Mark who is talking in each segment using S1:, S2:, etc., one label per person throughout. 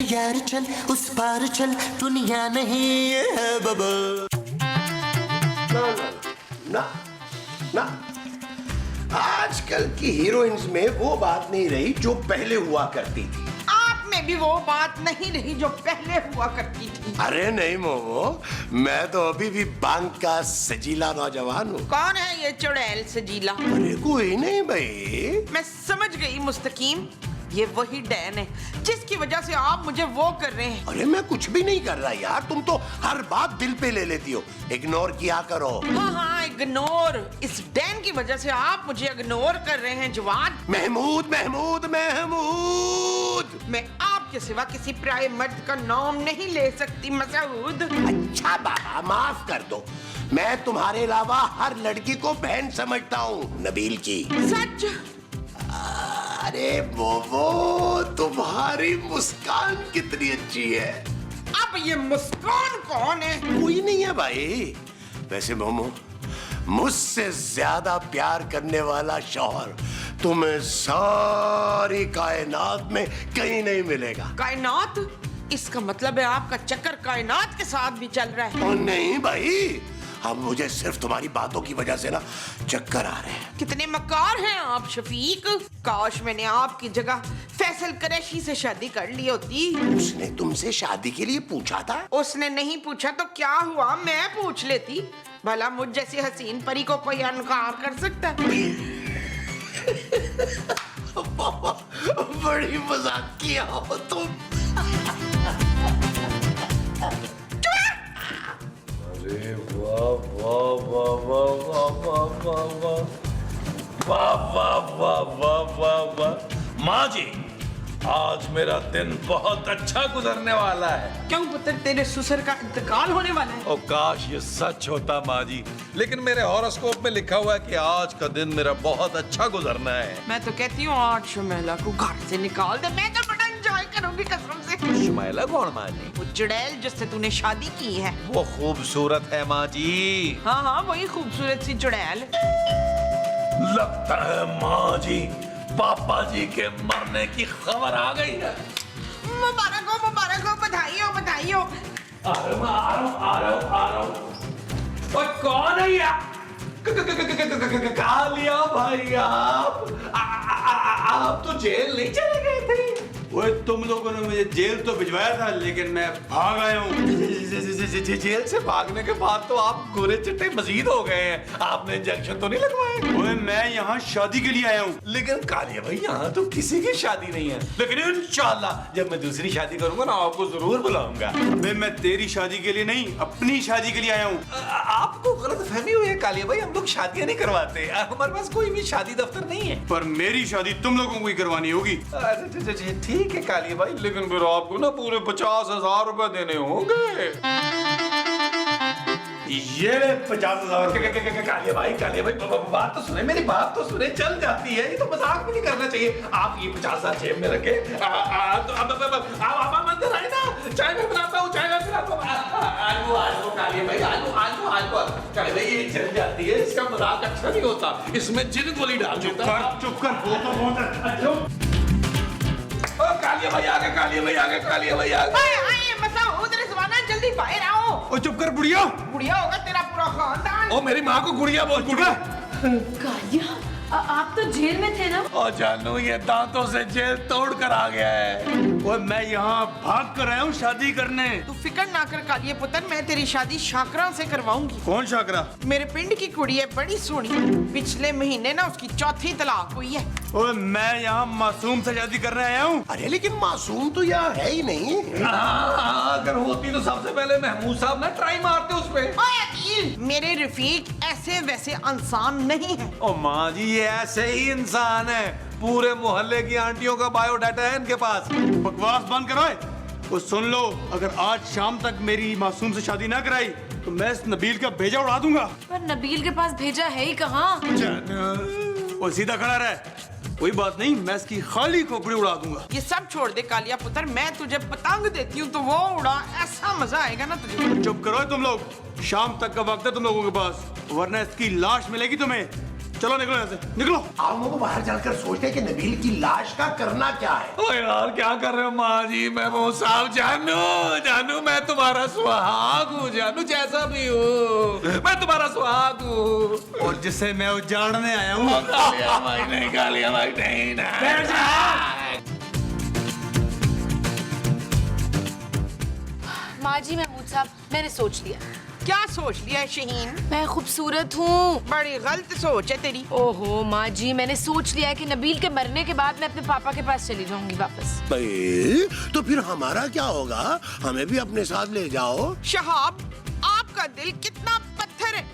S1: यार चल उस पार चल, दुनिया नहीं है बबल।
S2: ना ना आजकल की हीरोइंस में वो बात नहीं रही जो पहले हुआ करती थी।
S3: आप में भी वो बात नहीं रही जो पहले हुआ करती थी।
S2: अरे नहीं मोमो, मैं तो अभी भी बांग का सजीला नौजवान हूँ।
S3: कौन है ये चुड़ैल सजीला?
S2: अरे कोई नहीं भाई।
S3: मैं समझ गई मुस्तकीम, ये वही डैन है जिसकी वजह से आप मुझे वो कर रहे हैं।
S2: अरे मैं कुछ भी नहीं कर रहा यार, तुम तो हर बात दिल पे ले लेती हो। इग्नोर किया करो।
S3: हाँ हाँ इग्नोर। इस डैन की वजह से आप मुझे इग्नोर कर रहे हैं जवान।
S2: महमूद महमूद महमूद,
S3: मैं आपके सिवा किसी पराये मर्द का नाम नहीं ले सकती मसूद।
S2: अच्छा बाबा माफ कर दो, मैं तुम्हारे अलावा हर लड़की को बहन समझता हूँ नबील की।
S3: सच?
S2: अरे मोमो, तुम्हारी मुस्कान कितनी अच्छी है।
S3: अब ये मुस्कान कौन है?
S2: कोई नहीं है भाई। वैसे मोमो, मुझसे ज्यादा प्यार करने वाला शौहर तुम्हें सारी कायनात में कहीं नहीं मिलेगा।
S3: कायनात? इसका मतलब है आपका चक्कर कायनात के साथ भी चल रहा है।
S2: और नहीं भाई, अब मुझे सिर्फ तुम्हारी बातों की वजह से ना चक्कर आ रहे हैं।
S3: कितने मक्कार हैं आप शफीक। काश मैंने आपकी जगह फैसल कुरैशी से शादी कर ली होती।
S2: उसने तुमसे शादी के लिए पूछा था?
S3: उसने नहीं पूछा तो क्या हुआ, मैं पूछ लेती। भला मुझ जैसी हसीन परी को कोई इनकार कर सकता है?
S2: बड़ी मजाकिया हो तुम।
S4: अरे वाह वाह वाह वाह वाह वाह वाह वाह वाह वाह वाह वाह वाह। माँ जी, आज मेरा दिन बहुत अच्छा गुजरने वाला है।
S3: क्यों पुत्र, तेरे ससुर का इंतकाल होने वाला है?
S4: ओ काश ये सच होता माँ जी, लेकिन मेरे हॉरोस्कोप में लिखा हुआ है कि आज का दिन मेरा बहुत अच्छा गुजरना है।
S3: मैं तो कहती हूँ आज शुमैला को घर से निकाल दे, मैं तो बड़ा एंजॉय करूंगी कसम से।
S4: शुमैला कौन माँ जी?
S3: वो चुड़ैल जिससे तूने शादी की है।
S4: वो खूबसूरत है माँ जी।
S3: हाँ हाँ वही खूबसूरत सी चुड़ैल।
S4: लगता है माँ जी पापा जी के मरने की खबर आ गई है।
S3: मुबारक हो, बधाई हो, बधाई हो।
S4: आ रहा हूँ। ओए कौन है ये? कालिया भाई आप तो जेल नहीं चले गए थे?
S5: ओए तुम लोगों ने मुझे जेल तो भिजवाया था, लेकिन मैं भाग आया हूँ।
S4: जेल से भागने के बाद तो आप गोरे चिट्टे मजीद हो गए हैं। आपने इंजेक्शन तो नहीं लगवाए?
S5: ओए मैं यहाँ शादी के लिए आया हूँ।
S4: लेकिन कालिया भाई यहाँ तो किसी की शादी नहीं है। लेकिन इंशाल्लाह जब मैं दूसरी शादी करूंगा ना आपको जरूर बुलाऊंगा।
S5: अबे मैं तेरी शादी के लिए नहीं, अपनी शादी के लिए आया हूँ।
S4: आपको गलतफहमी हुई है कालिया भाई, हम लोग शादियां नहीं करवाते। हमारे पास कोई भी शादी दफ्तर नहीं है।
S5: पर मेरी शादी तुम लोगों को ही करवानी होगी।
S4: ठीक है कालिया भाई, लेकिन फिर आपको ना पूरे 50,000 रुपए देने होंगे।
S5: ये 50,000।
S4: कालिया भाई बात तो सुने, मेरी बात तो सुने, चल जाती है। ये तो मजाक भी नहीं करना चाहिए। आप ये 50,000 जेब में रखे। आप मंदिर आए ना, चाय मैं बनाता हूँ, चाय मैं बनाता हूँ। आलू कालिया भाई, आलू कालिया भाई, ये चल जाती है। इसका मजाक अच्छा नहीं होता, इसमें जिन गोली डाल देता।
S5: चुप कर, वो तो बहुत अच्छा।
S4: कालिया भाई आ गए, कालिया भाई आ गए।
S3: आए मसूद रिजवाना, जल्दी बाहर आओ।
S5: ओ चुप कर बुढ़िया।
S3: बुढ़िया होगा तेरा पूरा खानदान।
S4: ओ मेरी माँ को गुड़िया बोल।
S6: कालिया, आप तो जेल में थे ना?
S4: और जानू ये दांतों से जेल तोड़ कर आ गया है।
S5: ओए मैं यहाँ भाग कर आया हूँ शादी करने।
S3: तू फिक्र ना कर कालिया पुत्र, मैं तेरी शादी शाकरा से करवाऊंगी।
S5: कौन शाकरा?
S3: मेरे पिंड की कुड़ी है, बड़ी सोनी। पिछले महीने ना उसकी चौथी तलाक हुई है।
S5: ओए मैं यहाँ मासूम से शादी करने आया हूँ।
S2: अरे लेकिन मासूम तो यहाँ है ही नहीं।
S4: अगर होती तो सबसे पहले महमूद साहब ना ट्राई मारते उस पे।
S3: ओए अकील, मेरे रफीक ऐसे वैसे इंसान नहीं है।
S4: ओ माँ जी ये ऐसे ही इंसान है। पूरे मोहल्ले की आंटियों का बायोडाटा है इनके पास।
S5: बकवास बंद कराए। तो सुन लो, अगर आज शाम तक मेरी मासूम से शादी ना कराई तो मैं इस नबील का भेजा उड़ा दूंगा।
S6: पर नबील के पास भेजा है ही कहाँ?
S5: वो सीधा खड़ा रहे, कोई बात नहीं, मैं इसकी खाली खोपड़ी उड़ा दूंगा।
S3: ये सब छोड़ दे कालिया पुत्र, मैं तुझे पतंग देती हूँ तो वो उड़ा, ऐसा मजा आएगा ना तुझे।
S5: चुप करो तुम लोग, शाम तक का वक्त है तुम लोगों के पास, वरना इसकी लाश मिलेगी तुम्हें। चलो निकलो यहाँ से, निकलो।
S2: आओ मोमो, बाहर चलकर सोचते हैं कि नबील की लाश का करना क्या है।
S4: ओ यार क्या कर रहे हो माँ जी? मैं वो साहब जानू मैं तुम्हारा सुहाग हूँ, जानू जैसा भी हूँ मैं तुम्हारा सुहाग हूँ।
S5: और जिसे मैं उजाड़ने आया हूँ।
S4: गालियाँ भाई नहीं, गालियाँ भाई नहीं ना।
S6: माँ जी महमूद साहब, मैंने सोच लिया।
S3: क्या सोच लिया है शहीन?
S6: मैं खूबसूरत हूँ।
S3: बड़ी गलत सोच है तेरी।
S6: ओहो माँ जी, मैंने सोच लिया है कि नबील के मरने के बाद मैं अपने पापा के पास चली जाऊंगी वापस।
S2: भाई तो फिर हमारा क्या होगा? हमें भी अपने साथ ले जाओ।
S3: शहाब, आपका दिल कितना पत्थर है।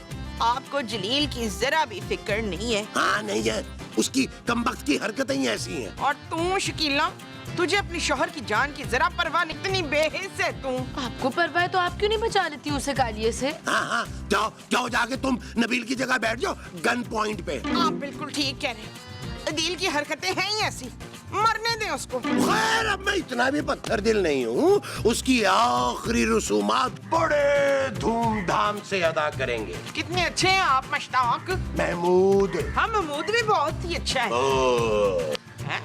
S3: आपको जलील की जरा भी फिक्र नहीं है।
S2: हाँ नहीं है, उसकी कमबख्त की हरकतें ही ऐसी हैं।
S3: और तू शकीला, तुझे अपनी शोहर की जान की जरा परवाह नहीं, इतनी बेहिस है तू।
S6: आपको परवाह है तो आप क्यों नहीं बचा लेती उसे कालिए से?
S2: हाँ हाँ, जाओ जाओ, जाके तुम नबील की जगह बैठ जाओ गन पॉइंट पे।
S3: आप बिल्कुल ठीक कह रहे हैं। अदील की हरकतें हैं ही ऐसी, मरने दें उसको।
S2: खैर अब मैं इतना भी पत्थर दिल नहीं हूँ। उसकी आखिरी रसूमात बड़े धूमधाम से अदा करेंगे।
S3: कितने अच्छे हैं आप मश्ताक।
S2: महमूद।
S3: हाँ, महमूद भी बहुत ही अच्छा है। हैं?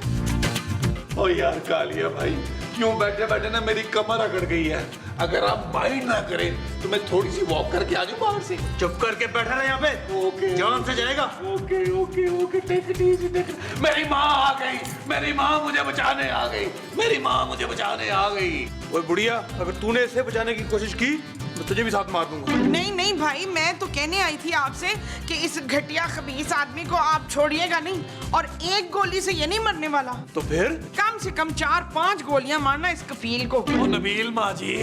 S4: ओ यार कालिया भाई, क्यों बैठे बैठे ना मेरी कमर अकड़ गई है। अगर आप माइंड ना करें तो मैं थोड़ी सी वॉक करके आ जाऊं बाहर से।
S5: चुप करके बैठा रहे यहाँ पे।
S4: ओके,
S5: जान से जाएगा।
S4: Okay okay okay, take it easy, take it. मेरी माँ आ गई, मेरी माँ मुझे बचाने आ गई, मेरी माँ मुझे बचाने आ गई।
S5: ओए बुढ़िया, अगर तूने इसे बचाने की कोशिश की मैं तुझे भी साथ मार दूंगा।
S3: नहीं नहीं भाई, मैं तो कहने आई थी आपसे कि इस घटिया खबीस आदमी को आप छोड़िएगा नहीं। और एक गोली से ये नहीं मरने वाला,
S5: तो फिर?
S3: कम से कम 4-5 गोलियां मारना इस कफील को।
S4: ओ नबील माँ जी।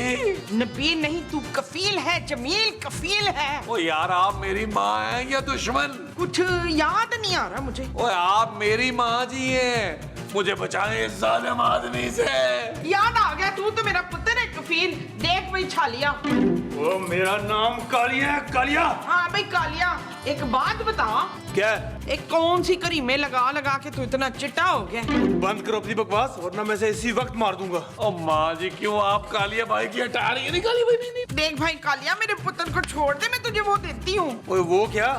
S3: नबील नहीं, तू कफील है, जमील कफील है।
S4: ओ यार, आप मेरी माँ हैं या दुश्मन?
S3: कुछ याद नहीं आ रहा मुझे।
S4: ओ आप मेरी माँ जी हैं, मुझे बचाएं इस जालिम आदमी से।
S3: याद आ गया, तू तो मेरा पुत्र है कफील। देख भाई छालिया।
S5: ओ मेरा नाम कालिया है, कालिया।
S3: हाँ भाई कालिया, एक बात बता।
S5: क्या?
S3: एक कौन सी करीमे लगा लगा के तू इतना चिट्टा हो गया?
S5: बंद करो अपनी बकवास, वरना मैं इसे इसी वक्त मार दूंगा।
S4: ओ माँ जी, क्यों आप कालिया भाई की हटा रही है? नहीं कालिया भाई, नहीं।
S3: देख भाई कालिया, मेरे पुत्र को छोड़ दे, मैं तुझे वो देती हूँ।
S5: ओए वो क्या?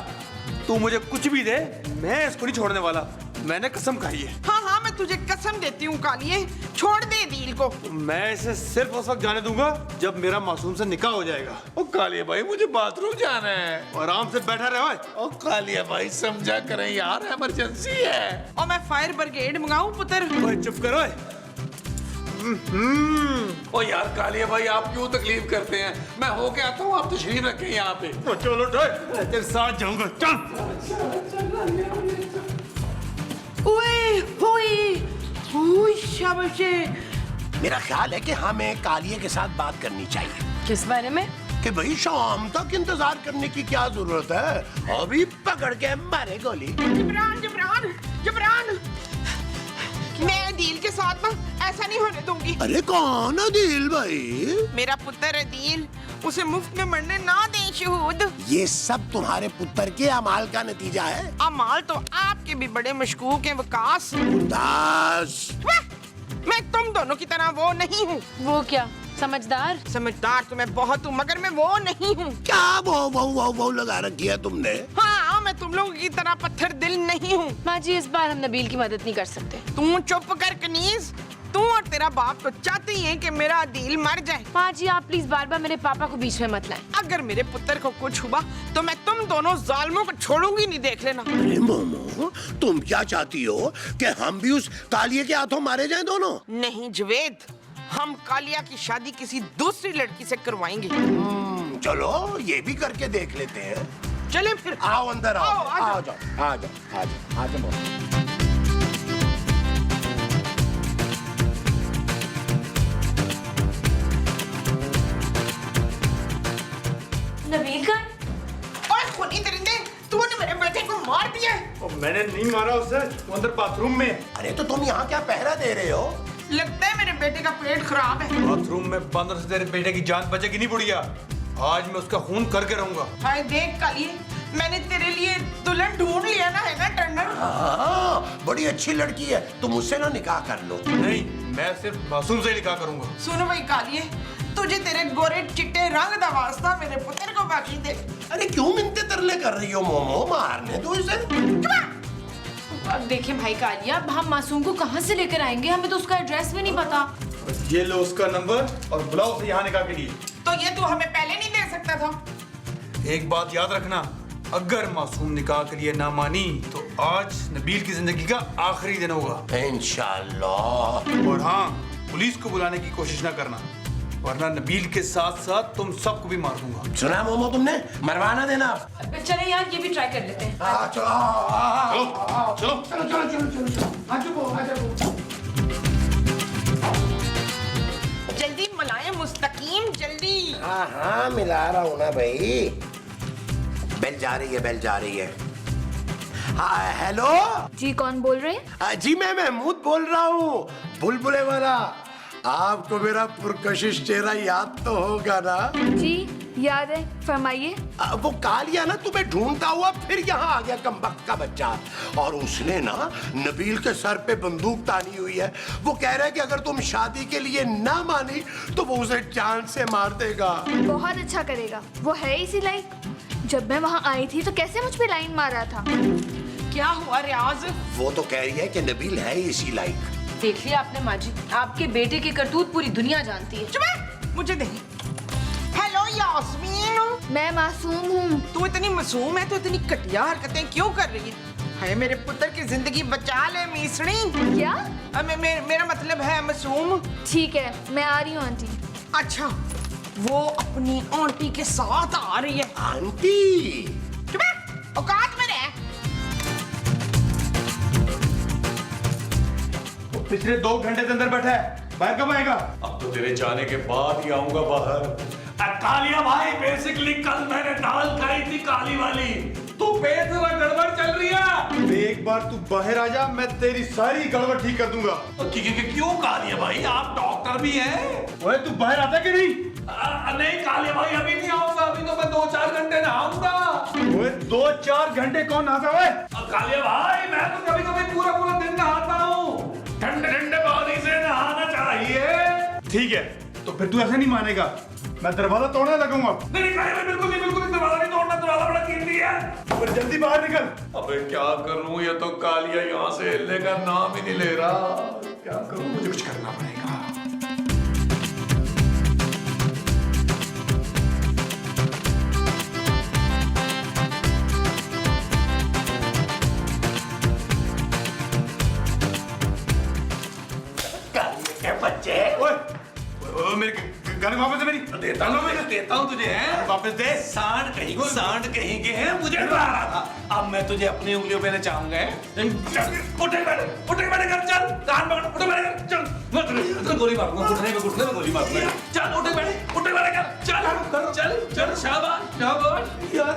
S5: तू मुझे कुछ भी दे, मैं इसको नहीं छोड़ने वाला। मैंने कसम खाई है।
S3: हाँ हाँ, मैं तुझे कसम देती हूँ कालिए, छोड़ दे दिल को।
S5: मैं इसे सिर्फ उस वक्त जाने दूंगा जब मेरा मासूम से निकाह हो जाएगा।
S4: ओ कालिया भाई, मुझे बाथरूम जाना है।
S5: आराम से बैठा रहे।
S4: ओ कालिया भाई, समझा करें यार, इमरजेंसी है।
S3: और मैं फायर ब्रिगेड मंगाऊं पुत्र?
S5: ओए चुप करो।
S4: ओ यार कालिया भाई, आप क्यों तकलीफ करते हैं? मैं होके आता हूँ, आप तशरीफ रखें यहाँ पे।
S5: चलो तेरे साथ जाऊंगा, चल।
S3: ओए ओए शाबाश।
S2: मेरा ख्याल है कि हमें कालिए के साथ बात करनी चाहिए।
S6: किस बारे में?
S2: कि भाई शाम तक इंतजार करने की क्या जरूरत है, अभी पकड़ के मारे गोली।
S3: जबरान जबरान जबरान, मैं अदील के साथ ना ऐसा नहीं होने दूंगी।
S2: अरे कौन अदील भाई?
S3: मेरा पुत्र अदील, उसे मुफ्त में मरने ना दें शहूद।
S2: ये सब तुम्हारे पुत्र के अमाल का नतीजा है।
S3: अमाल तो आपके भी बड़े मशकूक हैं वकास।
S2: दास।
S3: मैं तुम दोनों की तरह वो नहीं हूँ।
S6: वो क्या? समझदार?
S3: समझदार तो मैं बहुत हूँ, मगर मैं वो नहीं हूँ।
S2: क्या वो लगा रखी है तुमने?
S3: हाँ, मैं तुम लोगों की तरह पत्थर दिल नहीं हूँ।
S6: माँ जी, इस बार हम नबील की मदद नहीं कर सकते।
S3: तू चुप कर कनीज। तू और तेरा बाप तो चाहते ही हैं कि मेरा दिल मर जाए।
S6: माँ जी, आप प्लीज बार बार मेरे पापा को बीच में मत लाएं।
S3: अगर मेरे पुत्र को कुछ हुआ तो मैं तुम दोनों जालिमों को छोड़ूंगी नहीं, देख लेना।
S2: अरे मोमो, तुम क्या चाहती हो कि हम भी उस कालिए के हाथों मारे जाएं दोनों?
S3: नहीं जवेद, हम कालिया की शादी किसी दूसरी लड़की से करवाएंगे।
S2: चलो ये भी करके देख लेते हैं।
S3: चले फिर।
S2: आओ अंदर आओ,
S3: आओ, आ जाओ।
S2: आ जाओ आ जाओ आ जाओ आ जाओ।
S6: नबील का?
S3: ओए खूनी दरिंदे, तूने मेरे बेटे को मार दिया।
S5: और मैंने नहीं मारा उसे, वो अंदर बाथरूम में।
S2: अरे तो तुम यहाँ क्या पहरा दे रहे हो?
S3: लगता है मेरे बेटे का पेट खराब है।
S5: बाथरूम में बंद से तेरे बेटे की जान बचेगी नहीं बुढ़िया। आज मैं उसका खून करके रहूंगा।
S3: हाय देख कालिए, मैंने तेरे लिए दुल्हन ढूंढ लिया ना, है ना टर्नर?
S2: हाँ, बड़ी अच्छी लड़की है, तुम उससे ना निकाह कर लो।
S5: नहीं, मैं सिर्फ मासूम से ही निकाह करूंगा।
S3: सुनो भाई कालिए, तुझे तेरे गोरे चिट्टे रंग दा वास्ता मेरे पुत्र को बाकी दे।
S2: अरे क्यों मिन्नतें तरले कर रही हो मोमो? मारने दो इसे।
S6: अब देखिए भाई कालिया, अब हम मासूम को कहाँ से लेकर आएंगे? हमें तो उसका एड्रेस भी नहीं पता।
S5: ये लो उसका नंबर और बुलाओ उसे यहाँ निकाह के लिए।
S3: तो ये तू हमें पहले नहीं दे सकता था?
S5: एक बात याद रखना, अगर मासूम निकाह के लिए ना मानी तो आज नबील की जिंदगी का आखिरी दिन होगा।
S2: इंशाल्लाह।
S5: और हाँ, पुलिस को बुलाने की कोशिश ना करना, वरना नबील के साथ साथ तुम सबको भी मार दूंगा।
S2: सुना मोमो तुमने? मरवाना देना।
S6: चले यार, ये भी ट्राई कर लेते हैं।
S5: चलो चलो
S2: चलो चलो चलो चलो चलो। आ जाओ आ जाओ।
S3: जल्दी मलाए मुस्तकीम, जल्दी।
S2: हाँ हाँ मिला रहा हूँ ना भाई। बेल जा रही है, बेल जा रही है। हाँ हेलो।
S7: जी कौन बोल रहे हैं?
S2: जी मैं महमूद बोल रहा हूँ, बुलबुले वाला। आपको मेरा पुरकशिश चेहरा याद तो होगा ना?
S7: जी याद है, फरमाइए।
S2: वो कालिया ना तुम्हें ढूंढता हुआ फिर यहाँ आ गया, कमबख्त का बच्चा। और उसने ना नबील के सर पे बंदूक तानी हुई है। वो कह रहा है कि अगर तुम शादी के लिए ना मानी तो वो उसे जान से मार देगा।
S7: बहुत अच्छा करेगा, वो है इसी लायक। जब मैं वहाँ आई थी तो कैसे मुझ पे लाइन मार रहा था।
S3: क्या हुआ रियाज?
S2: वो तो कह रही है कि नबील है इसी लायक।
S6: देख लिया आपने माँ जी, आपके बेटे की करतूत पूरी दुनिया जानती है।
S3: चुप है, मुझे दे। हेलो यास्मीन।
S7: मैं मासूम हूँ।
S3: तू इतनी मासूम है तो इतनी घटिया हरकतें क्यों कर रही है? हाय मेरे पुत्र की जिंदगी बचा ले मीसड़ी।
S7: क्या?
S3: मेरा मतलब है मासूम।
S7: ठीक है, मैं आ रही हूँ आंटी।
S3: अच्छा, वो अपनी आंटी के साथ आ रही है।
S2: आंटी?
S3: चुप है, औकात में रह।
S5: पिछले 2 घंटे से अंदर बैठा है, बाहर कब आएगा?
S4: अब तो तेरे जाने के बाद ही आऊंगा बाहर। कालिया भाई, बेसिकली कल मैंने दाल खाई थी काली वाली, तो पेट में गड़बड़ चल रही है।
S5: एक बार तू बाहर आ जा, मैं तेरी सारी गड़बड़ ठीक कर दूंगा।
S4: क्यों कालिया भाई, आप डॉक्टर भी हैं?
S5: ओए तू बाहर आता कि नहीं?
S4: नहीं कालिया भाई, अभी नहीं आऊंगा, अभी तो मैं 2-4 घंटे नहाऊंगा।
S5: ओए 2-4 घंटे कौन नहाता है?
S4: कालिया भाई, मैं तो कभी कभी पूरा दिन नहाता हूँ। ठंडे ठंडे पानी से नहाना चाहिए।
S5: ठीक है, तो फिर तू ऐसे नहीं मानेगा, मैं दरवाजा तोड़ने लगूंगा।
S4: नहीं कालिया भाई, बिल्कुल नहीं, दरवाजा नहीं तोड़ना, दरवाजा बड़ा कीमती है।
S5: फिर जल्दी बाहर निकल।
S4: अबे क्या करूं, ये तो कालिया यहाँ से हिलने का नाम ही नहीं ले रहा। क्या करूं, मुझे कुछ करना पड़ेगा। बच्चे,
S5: ओए मेरे गाड़ी वापस दे मेरी।
S4: देता हूँ तुझे, हैं?
S5: वापस दे।
S4: सांड कहीं के हैं, मुझे डरा रहा था। अब मैं तुझे अपनी उंगलियों पे नचाऊंगा। उठे बैठे कर, चल कान पकड़, उठे बैठे कर, चल गोली मारूंगा, घुटने में गोली मारूंगा। चल उठे बैठे कर, चल शाबाश यार।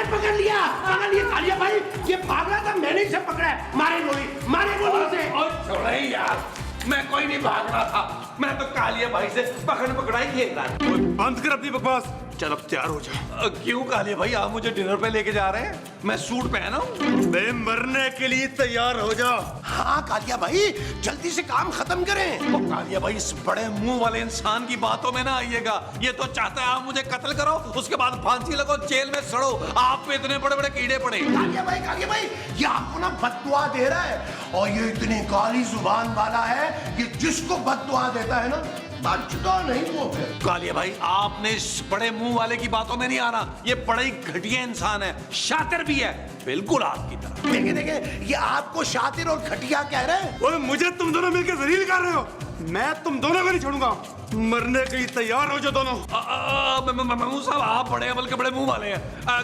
S2: पकड़ लिया कालिया भाई, ये भाग रहा था, मैंने इसे पकड़ा है। मारे गोली से।
S4: और छोड़े यार, मैं कोई नहीं भाग रहा था, मैं तो कालिया भाई से पकड़ाई खेल रहा था।
S5: बंद कर अपनी बकवास, चल अब तैयार हो जा।
S4: क्यों कालिया भाई, आप मुझे डिनर पे लेके जा रहे हैं? मैं सूट पहना हूँ।
S5: मैं मरने के लिए तैयार हो जा।
S2: हाँ कालिया भाई, जल्दी से काम खत्म करें।
S4: तो कालिया भाई, इस बड़े मुंह वाले इंसान की बातों में ना आइएगा। ये तो चाहता है आप मुझे कत्ल करो, उसके बाद फांसी लगो, जेल में सड़ो। आप पे इतने बड़े बड़े कीड़े पड़े।
S2: कालिया भाई, ये आपको ना बद्दुआ दे रहा है, और ये इतनी काली जुबान वाला है कि जिसको बद्दुआ देता है ना, बचता नहीं वो फिर।
S4: कालिया भाई, आपने इस बड़े मुंह वाले की बातों में नहीं आना। ये बड़ा ही घटिया इंसान है, शातिर भी है, बिल्कुल आपकी तरह।
S2: देखे ये आपको शातिर और घटिया कह रहे हैं।
S5: ओए मुझे तुम दोनों मिलकर जलील कर रहे हो। मैं तुम दोनों को नहीं छोड़ूंगा, मरने के लिए तैयार हो जो दोनों।
S4: महमूद साहब, आप बड़े अमल के बड़े मुंह वाले हैं।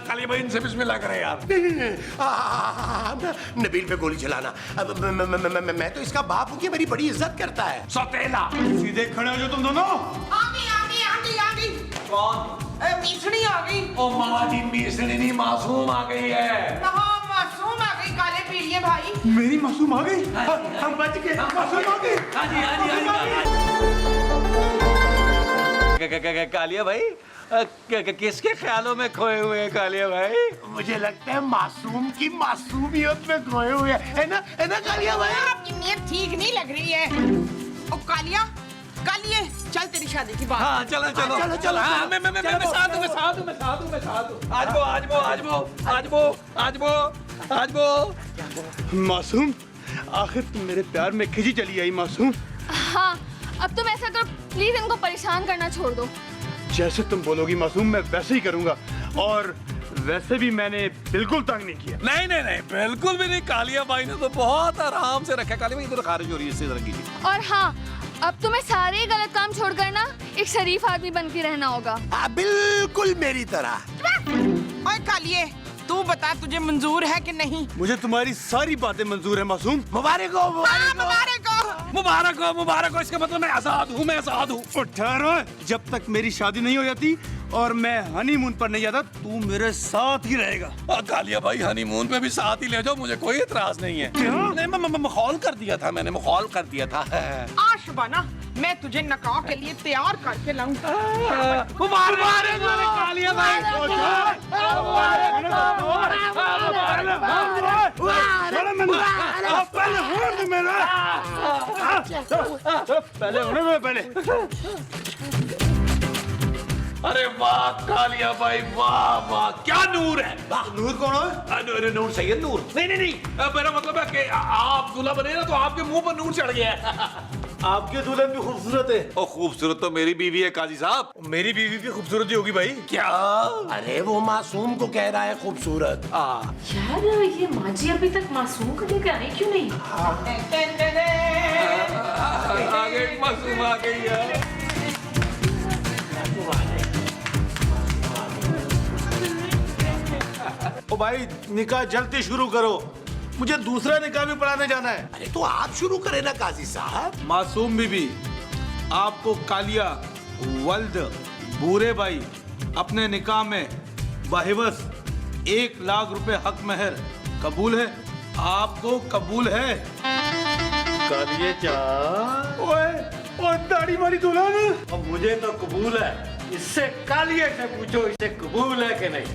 S4: कालिया भाई, इनसे बिस्मिल्लाह करें यार।
S2: नबील पे गोली चलाना, मैं तो इसका बाप हूँ, मेरी बड़ी इज्जत करता है।
S4: सौतेला।
S5: सीधे खड़े हो जो तुम दोनों।
S3: आगे।
S4: कौन?
S3: मीसड़ी आ गई।
S4: ओ मामा जी मीसड़ी नहीं मासूम आ गई है।
S3: हाँ मासूम आ गई काले पीलिए भाई।
S5: मेरी मासूम आ गई, हम बच गए, मासूम आ गई।
S4: हाँ जी हाँ जी कालिया भाई किसके ख्यालों में खोए हुए हैं कालिया भाई?
S2: मुझे लगता है मासूम की मासूमियत में खोए हुए हैं, है ना कालिया भाई?
S3: आपकी नीयत ठीक नहीं लग रही है। ओ कालिया कालिए चल तेरी शादी की बात।
S4: हाँ चलो चलो
S2: चलो, चलो,
S4: हाँ,
S2: चलो,
S4: मैं साथ हूँ। आज वो
S5: मासूम, आखिर तुम मेरे प्यार में खिंची चली आई मासूम।
S7: हाँ, अब तुम ऐसा करो, प्लीज इनको परेशान करना छोड़ दो।
S5: जैसे तुम बोलोगी मासूम, मैं वैसे ही करूंगा। और वैसे भी मैंने बिल्कुल तंग नहीं किया।
S4: नहीं बिल्कुल भी नहीं। कालिया भाई ने तो बहुत आराम से रखा। कालिया भाई इधर खारिज हो रही है, इससे जरा कीजिए।
S7: और हाँ, अब तुम्हें सारे गलत काम छोड़कर ना एक शरीफ आदमी बन के रहना होगा।
S2: बिल्कुल मेरी तरह।
S3: ओए कालिए तू बता तुझे मंजूर है कि नहीं?
S5: मुझे तुम्हारी सारी बातें मंजूर है मासूम।
S2: मुबारक हो,
S4: मुबारक हो। इसका मतलब मैं आजाद हूँ।
S5: ठहरो, जब तक मेरी शादी नहीं हो जाती और मैं हनीमून पर नहीं जाता, तू मेरे साथ ही रहेगा।
S4: कालिया भाई हनीमून पे भी साथ ही ले जाओ, मुझे कोई इतराज नहीं है। नहीं मैं मखौल कर दिया था, मैंने मखौल कर दिया था।
S3: आज बना मैं तुझे निकाह के लिए तैयार करके लाऊं।
S4: मुबारक हो कालिया भाई। अरे वाह कालिया भाई, वाह क्या नूर है।
S5: नूर कौन है?
S4: नूर सैयद नूर। नहीं मेरा मतलब है कि आप दूल्हा बने ना तो आपके मुंह पर नूर चढ़ गया है।
S5: आपके दुल्हन भी खूबसूरत है।
S4: ओ खूबसूरत तो मेरी बीवी है काजी साहब।
S5: मेरी बीवी भी खूबसूरत ही होगी भाई।
S4: क्या?
S2: अरे वो मासूम को कह रहा है खूबसूरत।
S6: यार ये माँ जी अभी तक मासूम को लेकर आई क्यों नहीं?
S4: आगे मासूम आ गई है।
S5: ओ भाई, निकाह जल्दी शुरू करो, मुझे दूसरा निकाह भी पढ़ाने जाना है।
S2: अरे तो आप शुरू करें ना काजी साहब।
S5: मासूम बीबी, आपको कालिया वल्द बूरे भाई अपने निकाह में बाहिवस 1 लाख रुपए हक महर कबूल है? आपको कबूल है? कालिए ओए दाढ़ी वाली दुल्हन, अब मुझे तो कबूल है, इससे कालिए से पूछो इसे कबूल है कि नहीं।